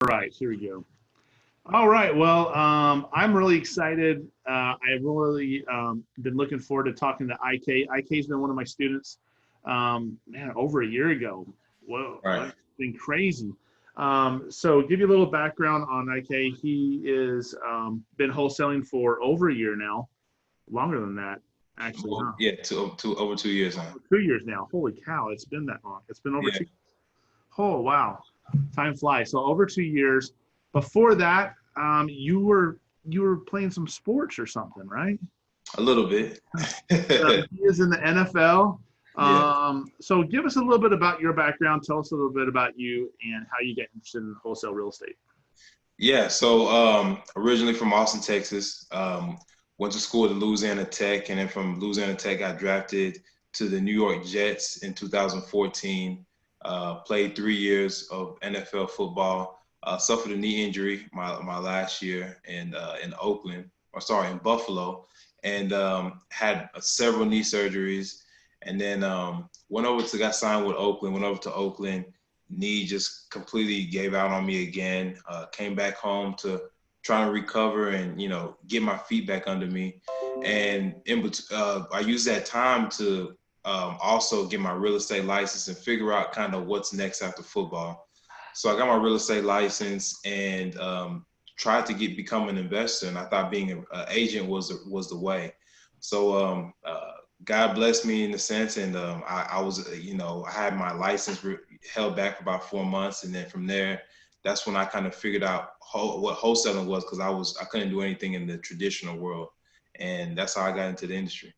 Right, here we go. All right. Well, I'm really excited. I've really been looking forward to talking to IK. IK's been one of my students, man, over a year ago. Whoa, Right. that's been crazy. So, give you a little background on IK. He is been wholesaling for over a year now, longer than that, actually, huh? Well, yeah, two over 2 years now. Over 2 years now. Holy cow! It's been that long. It's been over Yeah, two. Oh wow, time flies. So over 2 years. Before that, you were playing some sports or something, right? a little bit. He is in the NFL. Yeah. So give us a little bit about your background. Tell us a little bit about you and how you get interested in wholesale real estate. Yeah. So originally from Austin, Texas. Went to school at Louisiana Tech, and then from Louisiana Tech, got drafted to the New York Jets in 2014. Played 3 years of NFL football. Suffered a knee injury my last year in Oakland, or sorry, in Buffalo, and had several knee surgeries. And then got signed with Oakland. Went over to Oakland. Knee just completely gave out on me again. Came back home to trying to recover and get my feet back under me. And I used that time to also get my real estate license and figure out kind of what's next after football. So I got my real estate license and tried to become an investor. And I thought being an agent was the way. So God blessed me in a sense, and I was, I had my license held back for about 4 months, and then from there, that's when I kind of figured out what wholesaling was, because I couldn't do anything in the traditional world, and that's how I got into the industry.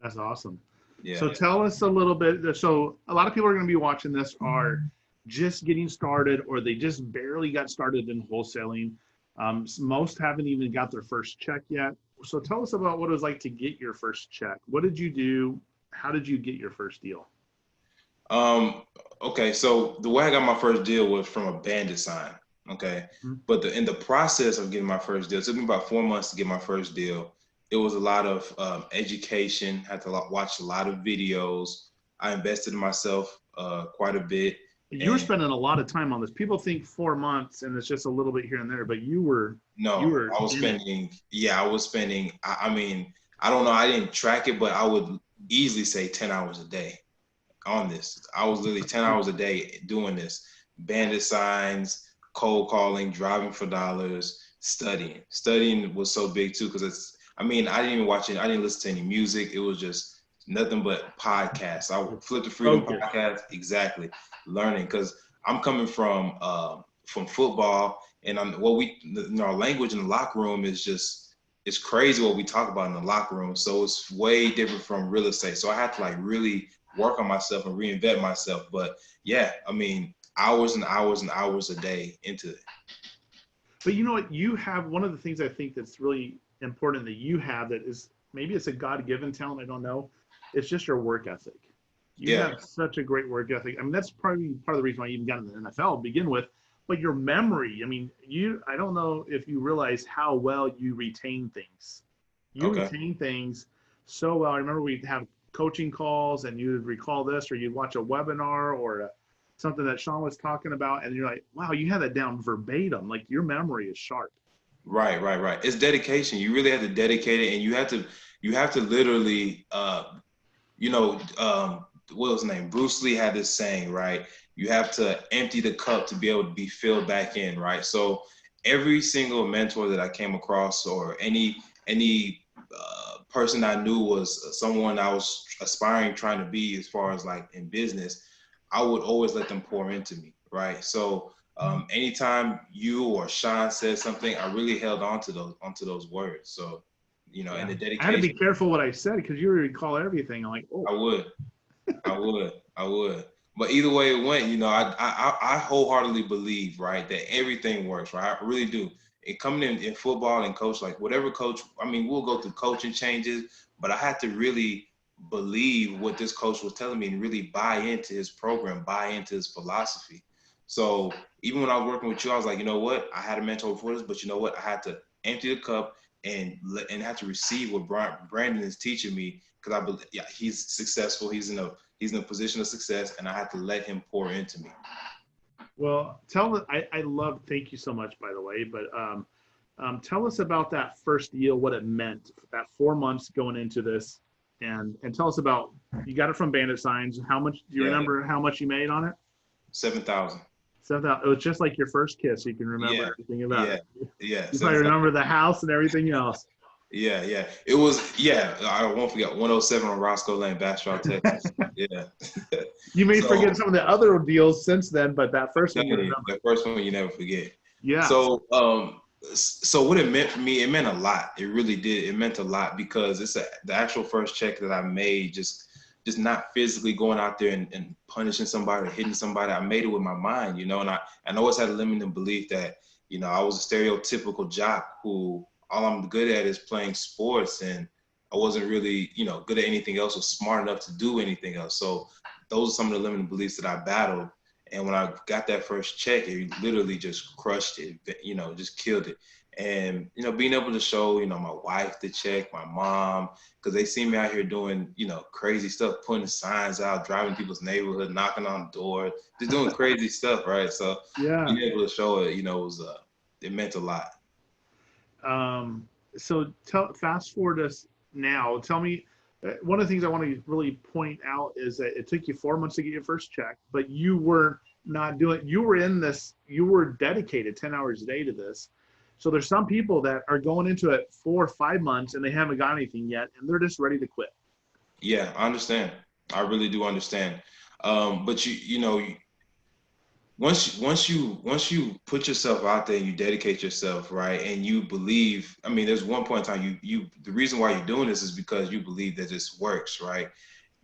That's awesome. Yeah. So tell us a little bit. So a lot of people are going to be watching this are just getting started, or they just barely got started in wholesaling. Most haven't even got their first check yet. So tell us about what it was like to get your first check. What did you do? How did you get your first deal? Okay, so the way I got my first deal was from a bandit sign. Okay, Mhm. but in the process of getting my first deal, it took me about 4 months to get my first deal. It was a lot of education. Had to watch a lot of videos. I invested in myself quite a bit, You were and spending a lot of time on this. People think 4 months and it's just a little bit here and there, but you no, were I was in it. spending. Yeah, I was spending. I mean, I don't know. I didn't track it, but I would easily say 10 hours a day on this. I was literally 10 hours a day doing this. Bandit signs, cold calling, driving for dollars, studying. Studying was so big too, because I didn't even watch it. I didn't listen to any music. It was just nothing but podcasts. I would flip the Freedom Focus. podcast, exactly, learning, because I'm coming from football, and our language in the locker room is just, it's crazy what we talk about in the locker room. So it's way different from real estate. So I had to like really work on myself and reinvent myself. But yeah, I mean, hours and hours and hours a day into it. But you know what? You have one of the things I think that's really important that you have that is maybe it's a God given talent. I don't know. It's just your work ethic. You Yeah, have such a great work ethic. I mean, that's probably part of the reason why you even got in the NFL to begin with. But your memory, I mean, I don't know if you realize how well you retain things. You okay. retain things so well. I remember we'd have coaching calls and you would recall this, or you'd watch a webinar or something that Sean was talking about, and you're like, wow, you had that down verbatim. Like your memory is sharp. Right. It's dedication. You really have to dedicate it, and you have to literally, you know, what was his name? Bruce Lee had this saying, right? You have to empty the cup to be able to be filled back in, right? So every single mentor that I came across, or any person I knew was someone I was aspiring, trying to be as far as like in business, I would always let them pour into me, right? So anytime you or Sean said something, I really held onto those words. So, and Yeah. the I had to be dedication, careful what I said because you recall everything. I'm like, oh, I would. I would. But either way it went, I wholeheartedly believe, right, that everything works, right? I really do. It coming in football and coach, like whatever coach, I mean, we'll go through coaching changes, but I had to really believe what this coach was telling me and really buy into his program, buy into his philosophy. So even when I was working with you, I was like, you know what? I had a mentor before this, but you know what? I had to empty the cup and have to receive what Brandon is teaching me, because I believe, yeah, he's successful. He's in a position of success, and I have to let him pour into me. Well, I love, thank you so much, by the way, but tell us about that first deal, what it meant, that 4 months going into this, and tell us about, you got it from Bandit Signs. How much, do you Yeah, remember how much you made on it? 7,000. 7,000. It was just like your first kiss. You can remember Yeah, everything about yeah, it. yeah. You probably 7,000. remember the house and everything else. Yeah, yeah. It was, yeah, I won't forget 107 on Roscoe Lane, Bastrop, Texas. Yeah. You may So forget some of the other deals since then, but that I'm first one you telling you, remember. the first one you never forget. Yeah. So, so what it meant for me, it meant a lot. It really did. It meant a lot because the actual first check that I made, just not physically going out there and punishing somebody or hitting somebody. I made it with my mind, and I always had a limiting belief that, I was a stereotypical jock who all I'm good at is playing sports, and I wasn't really, good at anything else or smart enough to do anything else. So those are some of the limiting beliefs that I battled. And when I got that first check, it literally just crushed it, just killed it. And, being able to show, my wife the check, my mom, because they see me out here doing, crazy stuff, putting signs out, driving people's neighborhood, knocking on doors, just doing crazy stuff, right? So Yeah. being able to show it, it meant a lot. So fast forward us now. Tell me, one of the things I want to really point out is that it took you 4 months to get your first check, but you were not doing, you were in this, you were dedicated 10 hours a day to this. So there's some people that are going into it 4 or 5 months and they haven't got anything yet and they're just ready to quit. Yeah, I understand. I really do understand. But once you put yourself out there and you dedicate yourself, right, and you believe, I mean, there's one point in time you the reason why you're doing this is because you believe that this works, right?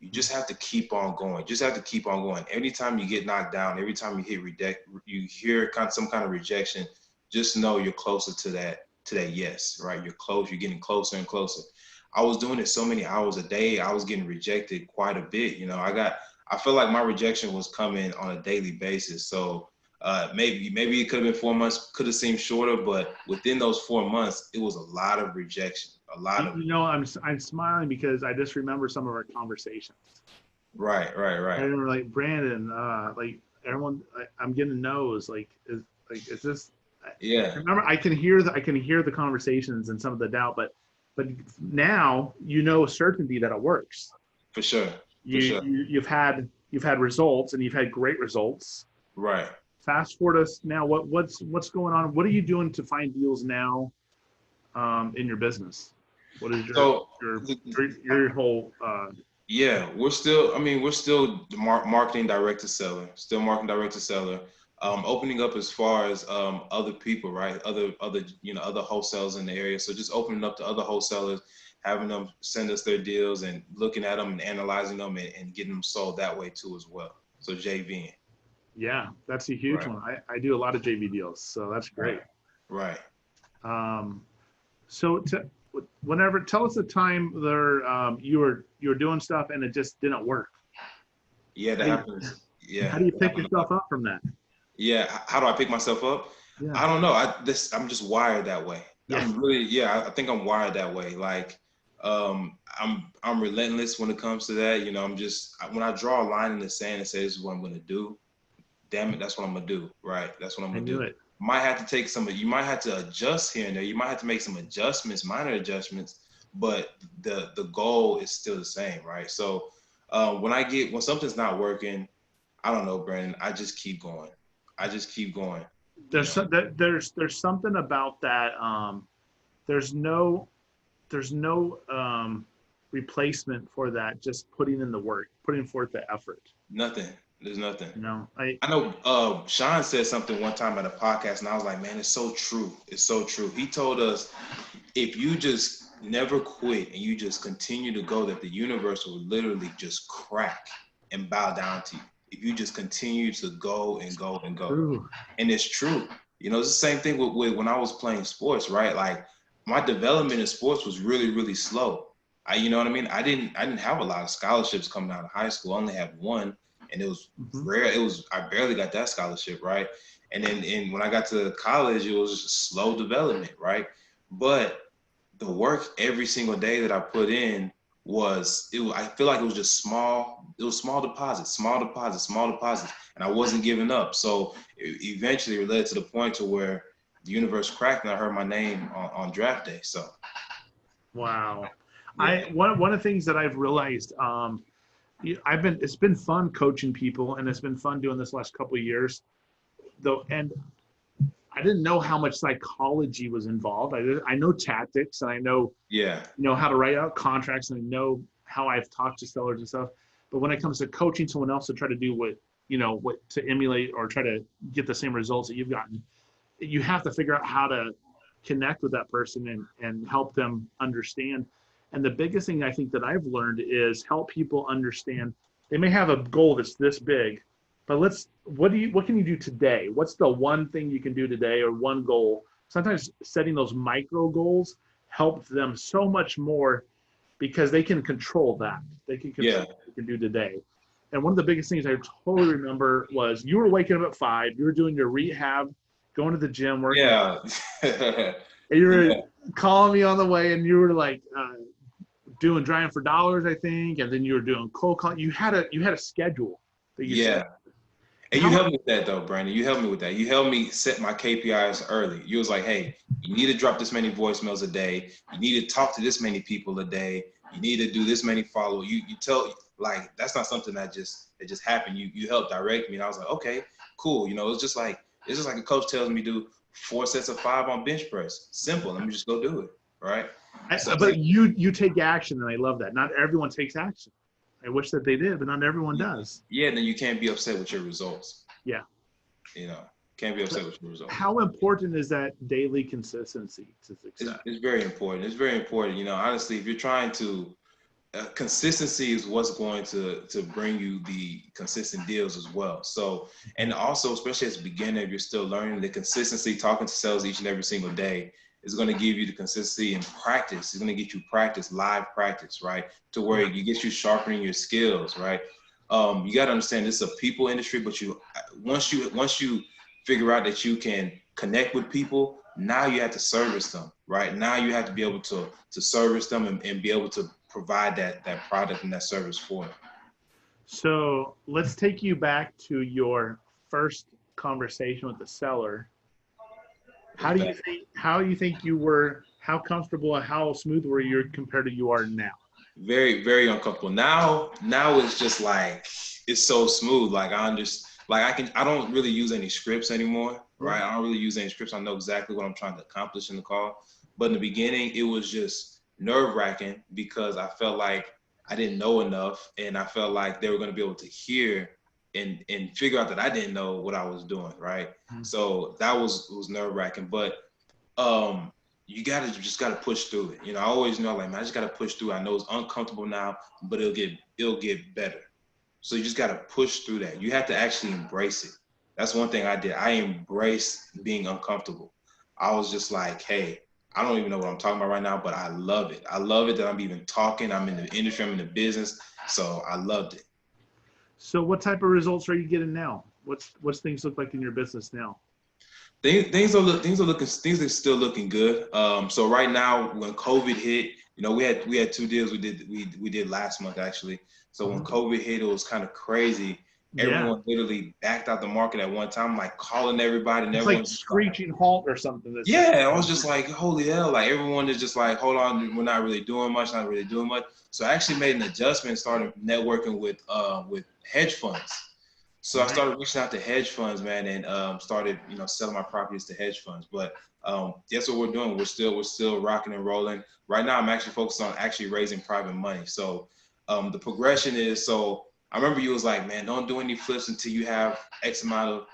You just have to keep on going. Just have to keep on going. Every time you get knocked down, every time you hear some kind of rejection, just know you're closer to that yes, right? You're close. You're getting closer and closer. I was doing it so many hours a day. I was getting rejected quite a bit. I feel like my rejection was coming on a daily basis. So maybe it could have been 4 months, could have seemed shorter, but within those 4 months, it was a lot of rejection, a lot of. I'm smiling because I just remember some of our conversations. Right, right, I right. remember like Brandon, like everyone, I'm getting no's. Is this? I Yeah, remember I can hear the conversations and some of the doubt, but now certainty that it works. for sure, for You, sure. you you've had results and you've had great results. Right. Fast forward us now. What's going on? What are you doing to find deals now in your business? What is So, your your whole yeah, we're still the marketing direct to seller, still marketing direct to seller. Opening up as far as other people, right? Other wholesalers in the area. So just opening up to other wholesalers, having them send us their deals and looking at them and analyzing them and getting them sold that way too as well. So JVing. Yeah, that's a huge Right, one. I do a lot of JV deals, so that's right, great. right. Um, so whenever, tell us a time there you were doing stuff and it just didn't work. Yeah, How that do you, happens. Yeah, how do you that pick happens a lot. yourself up from that? Yeah, how do I pick myself up? Yeah. I don't know. I'm just wired that way. Yeah. I think I'm wired that way. Like, I'm relentless when it comes to that. When I draw a line in the sand and say this is what I'm gonna do, damn it, that's what I'm gonna do. Right, that's what I'm I gonna knew do. it. You might have to adjust here and there. You might have to make some adjustments, minor adjustments, but the goal is still the same, right? So, when something's not working, I don't know, Brandon. I just keep going. I just keep going. You know. There's something about that. There's no there's no replacement for that. Just putting in the work, putting forth the effort. Nothing. There's nothing. I I know Sean said something one time at a podcast, and I was like, man, it's so true. It's so true. He told us if you just never quit and you just continue to go, that the universe will literally just crack and bow down to you. If you just continue to go and go and go. true. And it's true. It's the same thing with when I was playing sports, right? Like my development in sports was really, really slow. You know what I mean? I didn't have a lot of scholarships coming out of high school. I only had one, and it was Mm-hmm. rare. I barely got that scholarship, right? And when I got to college, it was just slow development, right? But the work every single day that I put in I feel like it was just small. It was small deposits, and I wasn't giving up. So eventually it led to the point to where the universe cracked and I heard my name on draft day. So Wow. yeah, One of the things that I've realized, it's been fun coaching people, and it's been fun doing this last couple of years though. And I didn't know how much psychology was involved. I know tactics, and I know, yeah, how to write out contracts, and I know how I've talked to sellers and stuff. But when it comes to coaching someone else to try to do what to emulate or try to get the same results that you've gotten, you have to figure out how to connect with that person and help them understand. And the biggest thing I think that I've learned is help people understand they may have a goal that's this big, but what can you do today? What's the one thing you can do today, or one goal? Sometimes setting those micro goals help them so much more, because they can control that. They can control yeah, what they can do today. And one of the biggest things I totally remember was you were waking up at 5, you were doing your rehab, going to the gym, working out, yeah, and you were yeah, calling me on the way, and you were like doing driving for dollars, I think, and then you were doing cold call. You had a schedule that you set. yeah. And you How helped me with that though, Brandon. You helped me with that. You helped me set my KPIs early. You was like, hey, you need to drop this many voicemails a day. You need to talk to this many people a day. You need to do this many follow. You tell, like, that's not something that just happened. You helped direct me, and I was like, okay, cool. It's just like a coach tells me do 4 sets of 5 on bench press. Simple. Let me just go do it. Right. So but you take action, and I love that. Not everyone takes action. I wish that they did, but not everyone does. yeah, then you can't be upset with your results. Yeah. Can't be upset with your results. How important is that daily consistency to success? It's very important. It's very important. Honestly, if you're trying to, consistency is what's going to bring you the consistent deals as well. So, and also, especially as a beginner, if you're still learning, the consistency, talking to sales each and every single day is going to give you the consistency and practice. It's going to get you practice, live practice, right? To where you get you sharpening your skills, right? You got to understand this is a people industry, but once you figure out that you can connect with people, now you have to service them, right? Now you have to be able to service them and be able to provide that product and that service for them. So let's take you back to your first conversation with the seller. How do you think you were? How comfortable and how smooth were you compared to you are now? Very, very uncomfortable. Now it's just like, it's so smooth. Like I don't really use any scripts anymore, right? I don't really use any scripts. I know exactly what I'm trying to accomplish in the call. But in the beginning, it was just nerve-wracking because I felt like I didn't know enough, and I felt like they were going to be able to hear and figure out that I didn't know what I was doing, right? Mm-hmm. So that was nerve-wracking. But you just gotta push through it. I always know, like, man, I just gotta push through. I know it's uncomfortable now, but it'll get better. So you just gotta push through that. You have to actually embrace it. That's one thing I did. I embraced being uncomfortable. I was just like, hey, I don't even know what I'm talking about right now, but I love it. I love it that I'm even talking. I'm in the industry, I'm in the business. So I loved it. So what type of results are you getting now? What's things look like in your business now? Things are still looking good. So right now, when COVID hit, we had 2 deals we did last month actually. So when COVID hit, it was kind of crazy. Everyone literally backed out the market at one time, like calling everybody, and everyone's like screeching halt or something. I was just like, holy hell! Like everyone is just like, hold on, we're not really doing much. So I actually made an adjustment, started networking with hedge funds. So I started reaching out to hedge funds, man, and started, selling my properties to hedge funds. But that's what we're doing. We're still rocking and rolling. Right now, I'm actually focused on raising private money. So the progression is, so I remember you was like, man, don't do any flips until you have X amount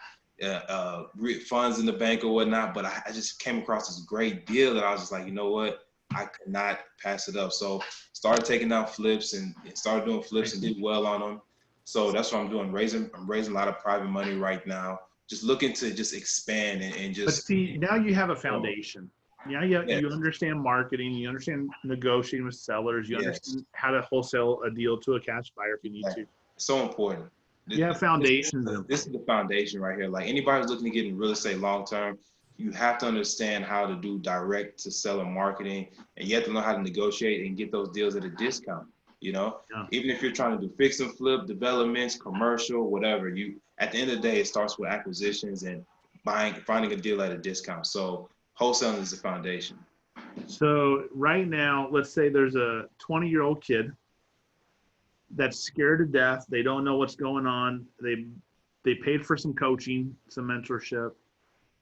of funds in the bank or whatnot. But I just came across this great deal that I was just like, you know what? I could not pass it up. So started taking out flips and started doing flips and did well on them. So that's what I'm doing. I'm raising a lot of private money right now. Just looking to just expand and just. But see, now you have a foundation. Now you understand marketing. You understand negotiating with sellers. You understand how to wholesale a deal to a cash buyer if you need to. So important. You have foundation. This is the foundation right here. Like anybody who's looking to get in real estate long term, you have to understand how to do direct to seller marketing, and you have to know how to negotiate and get those deals at a discount. You know, Yeah. even if you're trying to do fix and flip, developments, commercial, whatever, you at the end of the day, it starts with acquisitions and finding a deal at a discount. So wholesaling is the foundation. So right now, let's say there's a 20-year-old kid that's scared to death. They don't know what's going on. They paid for some coaching, some mentorship,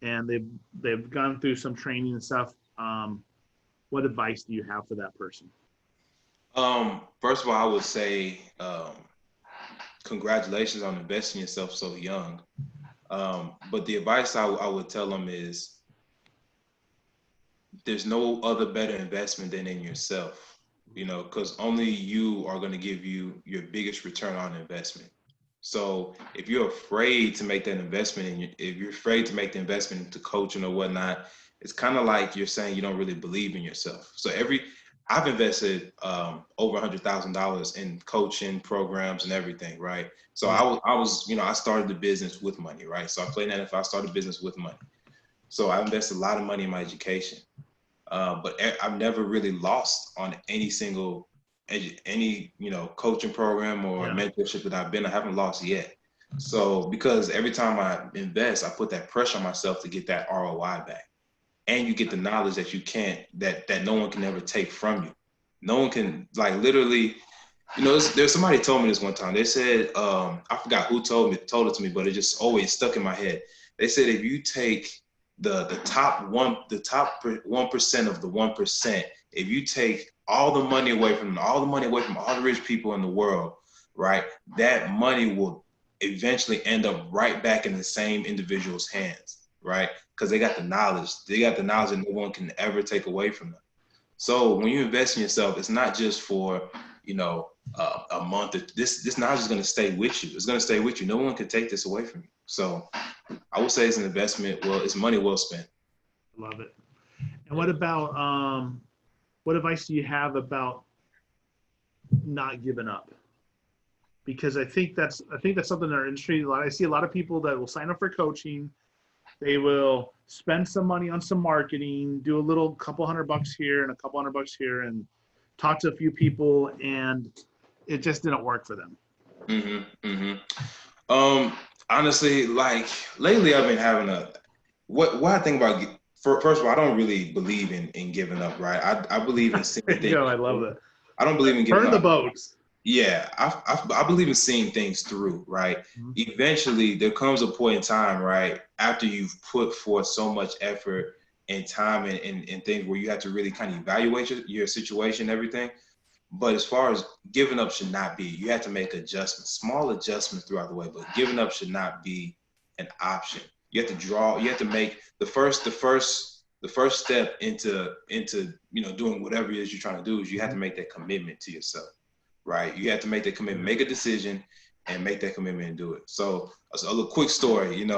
and they've gone through some training and stuff. What advice do you have for that person? First of all, I would say congratulations on investing in yourself so young. But the advice I would tell them is there's no other better investment than in yourself, you know, because only you are going to give you your biggest return on investment. So if you're afraid to make that investment, and if you're afraid to make the investment into coaching or whatnot, it's kind of like you're saying you don't really believe in yourself. So I've invested over $100,000 in coaching programs and everything, right? So Yeah. I was, I started the business with money, right? So I played NFL, I started business with money. So I invested a lot of money in my education. But I've never really lost on any single, coaching program or mentorship that I've been. I haven't lost yet. So because every time I invest, I put that pressure on myself to get that ROI back, and you get the knowledge that you can't, that no one can ever take from you. No one can, like, literally. There's somebody told me this one time. They said, I forgot who told it to me, but it just always stuck in my head. They said if you take the top 1% of the 1%, if you take all the money away from them, all the rich people in the world, right, that money will eventually end up right back in the same individual's hands, right? Because they got the knowledge. that no one can ever take away from them. So when you invest in yourself, it's not just for, a month. This knowledge is going to stay with you. It's going to stay with you. No one can take this away from you. So I would say it's an investment. Well, it's money well spent. Love it. And what about what advice do you have about not giving up? Because I think that's something in our industry. I see a lot of people that will sign up for coaching. They will spend some money on some marketing, do a little couple $100 here and a couple $100 here, and talk to a few people, and it just didn't work for them. Honestly, like lately, I've been having what I think about. First of all, I don't really believe in giving up, right? I believe in seeing things. I love that. I don't believe in giving up. Burn the boats. Yeah, I believe in seeing things through, right? Mm-hmm. Eventually, there comes a point in time, right, after you've put forth so much effort and time and things where you have to really kind of evaluate your situation and everything. But as far as giving up should not be, you have to make adjustments, small adjustments throughout the way, but giving up should not be an option. You have to make the first step into doing whatever it is you're trying to do is you have to make that commitment to yourself. Right, you have to make that commitment, make a decision, and make that commitment and do it. So, a little quick story. When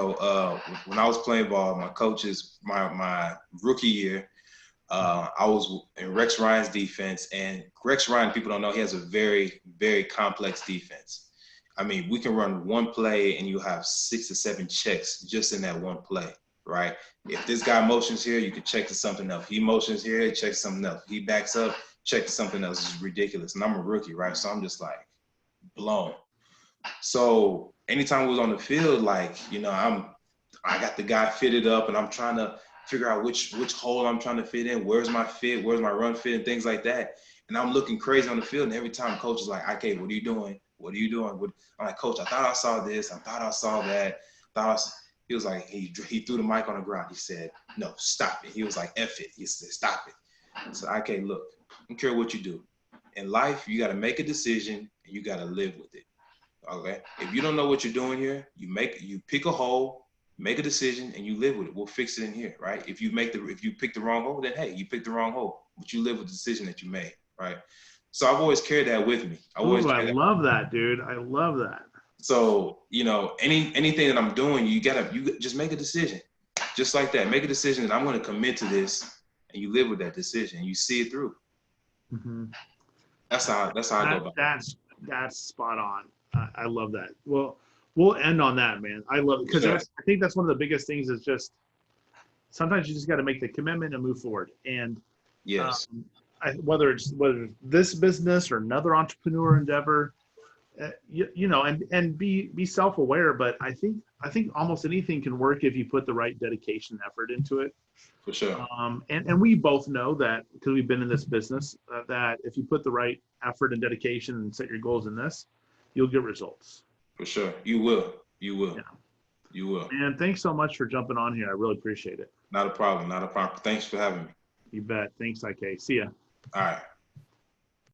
I was playing ball, my coaches, my rookie year, I was in Rex Ryan's defense, and Rex Ryan, people don't know, he has a very, very complex defense. I mean, we can run one play, and you have 6 or 7 checks just in that one play. Right? If this guy motions here, you can check to something else. He motions here, check something else. He backs up. Check something else. Is ridiculous. And I'm a rookie, right? So I'm just like blown. So anytime we was on the field, like, I got the guy fitted up and I'm trying to figure out which hole I'm trying to fit in. Where's my fit? Where's my run fit and things like that. And I'm looking crazy on the field. And every time coach is like, okay, what are you doing? What are you doing? I'm like, coach, I thought I saw this. I thought I saw that. He was like, he threw the mic on the ground. He said, no, stop it. He was like, F it. He said, stop it. So, okay, look. I don't care what you do. In life, you got to make a decision and you got to live with it. Okay? If you don't know what you're doing here, you pick a hole, make a decision, and you live with it. We'll fix it in here, right? If you pick the wrong hole, then hey, you picked the wrong hole, but you live with the decision that you made, right? So I've always carried that with me. I love that, dude. I love that. So, anything that I'm doing, you just make a decision. Just like that. Make a decision that I'm going to commit to this, and you live with that decision. You see it through. Mm-hmm. That's how I go about it. That's spot on. I love that. Well, we'll end on that, man. I love it because I think that's one of the biggest things is just sometimes you just got to make the commitment and move forward. And yes, whether it's this business or another entrepreneur endeavor, and be self-aware. But I think almost anything can work if you put the right dedication and effort into it. For sure. And we both know that because we've been in this business, that if you put the right effort and dedication and set your goals in this, you'll get results. For sure. You will. You will. Yeah. You will. And thanks so much for jumping on here. I really appreciate it. Not a problem. Not a problem. Thanks for having me. You bet. Thanks, IK. See ya. All right.